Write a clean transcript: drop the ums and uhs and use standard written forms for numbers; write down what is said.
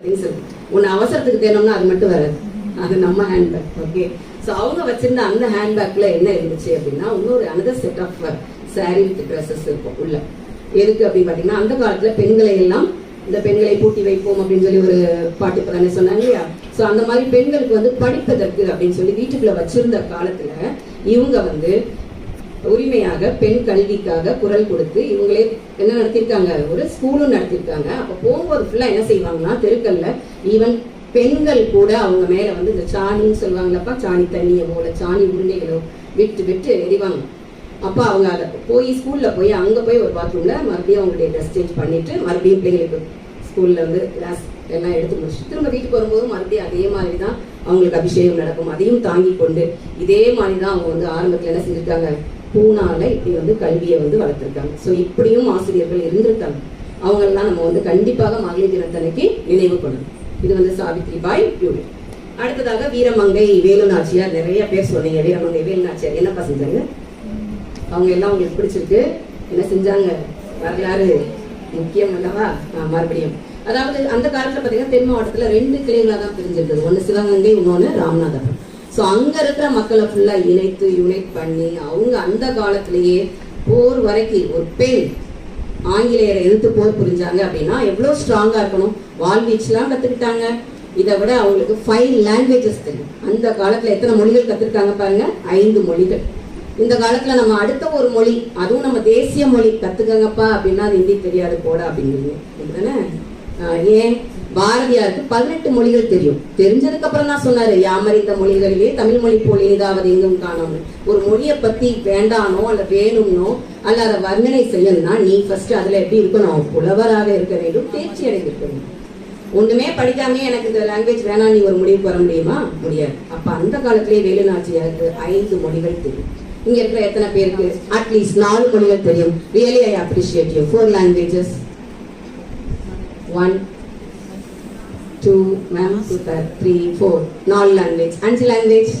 ஒன்று அவசரத்துக்கு தேனோம்னா அது மட்டும் வராது, அது நம்ம ஹேண்ட்பேக். ஓகே, ஸோ அவங்க வச்சிருந்த அந்த ஹேண்ட்பேக்ல என்ன இருந்துச்சு அப்படின்னா இன்னொரு another set of sari with dresses இருக்கும் உள்ள. எதுக்கு அப்படின்னு பார்த்தீங்கன்னா அந்த காலத்தில் பெண்களை எல்லாம் இந்த பெண்களை பூட்டி வைப்போம் அப்படின்னு சொல்லி ஒரு பாட்டு இப்போ தானே சொன்னாங்க இல்லையா. ஸோ அந்த மாதிரி பெண்களுக்கு வந்து படிப்பதற்கு அப்படின்னு சொல்லி வீட்டுக்குள்ள வச்சிருந்த காலத்துல இவங்க வந்து உரிமையாக பெண் கல்விக்காக குரல் கொடுத்து இவங்களே என்ன நடத்திருக்காங்க, ஒரு ஸ்கூலும் நடத்திருக்காங்க. அப்போ போகும்போது ஃபுல்லா என்ன செய்வாங்கன்னா தெருக்கல்ல ஈவன் பெண்கள் கூட அவங்க மேல வந்து இந்த சாணின்னு சொல்லுவாங்களப்பா, சாணி தண்ணியோ இல்லை சாணி உருண்டைகளோ விட்டு விட்டு எரிவாங்க. அப்போ அவங்க அதை போய் ஸ்கூல்ல போய் அங்கே போய் ஒரு பாத்ரூம்ல மறுபடியும் அவங்களுடைய ட்ரெஸ் சேஞ்ச் பண்ணிட்டு மறுபடியும் பிள்ளைங்களுக்கு ஸ்கூல்ல வந்து கிளாஸ் எல்லாம் எடுத்து முடிச்சு திரும்ப வீட்டுக்கு வரும்போது மறுபடியும் அதே மாதிரி தான் அவங்களுக்கு அபிஷேகம் நடக்கும். அதையும் தாங்கி கொண்டு இதே மாதிரி தான் அவங்க வந்து ஆரம்பத்தில் என்ன செஞ்சிருக்காங்க, பூனால இப்படி வந்து கல்வியை வந்து வளர்த்துருக்காங்க. ஸோ இப்படியும் ஆசிரியர்கள் இருந்திருக்காங்க. அவங்களெல்லாம் நம்ம வந்து கண்டிப்பாக மகளிர் தினத்தன்னைக்கு நினைவு கொள்ளணும். இது வந்து சாவித்ரி பாய் பூலே. அடுத்ததாக வீரமங்கை வேலு நாச்சியார். நிறைய பேர் சொன்னீங்க வீரமங்கை வேலு நாச்சியார் என்னப்பா செஞ்சாங்க, அவங்க எல்லாம் உங்களுக்கு பிடிச்சிருக்கு, என்ன செஞ்சாங்க, வரலாறு முக்கியம் அல்லவா. மறுபடியும் அதாவது அந்த காலத்துல பாத்தீங்கன்னா தென் மாவட்டத்துல 2 கிளைகளாக தான் பிரிஞ்சிருந்தது, ஒன்னு சிவகங்கை, இன்னொன்னு ராமநாதபுரம். ஸோ அங்க இருக்கிற மக்களை ஃபுல்லா யுனைட் பண்ணி அவங்க அந்த காலத்திலேயே போர் வரைக்கும் ஒரு பெண் ஆங்கிலேயரை எதிர்த்து போர் புரிஞ்சாங்க அப்படின்னா எவ்வளவு ஸ்ட்ராங்கா இருக்கணும். வால்வீச்லாம் கத்துக்கிட்டாங்க. இதை விட அவங்களுக்கு 5 லாங்குவேஜஸ் தெரியும். அந்த காலத்துல எத்தனை மொழிகள் கத்துருக்காங்க பாருங்க, 5 மொழிகள். இந்த காலத்துல நம்ம அடுத்த ஒரு மொழி, அதுவும் நம்ம தேசிய மொழி கத்துக்கங்கப்பா அப்படின்னா அது ஹிந்தி தெரியாது போட அப்படிங்கிறீங்க தானே. ஏன் பாரதியாருக்கு 18 மொழிகள் தெரியும். தெரிஞ்சதுக்கு அப்புறம் தான் சொன்னாரு யாமறிந்த மொழிகளிலே தமிழ் மொழி போல் இனிதாவது எங்கும் காணோம்னு. ஒரு மொழியை பத்தி வேண்டானோ அல்ல வேணும்னோ அல்ல அதை வர்ணனை செய்யணும்னா நீ ஃபர்ஸ்ட் அதுல எப்படி இருக்கணும், புலவராக இருக்க வேண்டும், தேர்ச்சி அடைந்திருக்க வேண்டும். ஒண்ணுமே படிக்காமே எனக்கு இந்த லாங்குவேஜ் வேணாம் நீ ஒரு முடிவுக்கு வர முடியுமா, முடியாது. அப்ப அந்த காலத்திலேயே வேலு நாச்சியாருக்கு 5 மொழிகள் தெரியும். இங்க இருக்கிற எத்தனை பேருக்கு அட்லீஸ்ட் 4 மொழிகள் தெரியும்? Really I appreciate you. 4 languages. 1 2 ma'am, 2 3 4 4 language. 5 language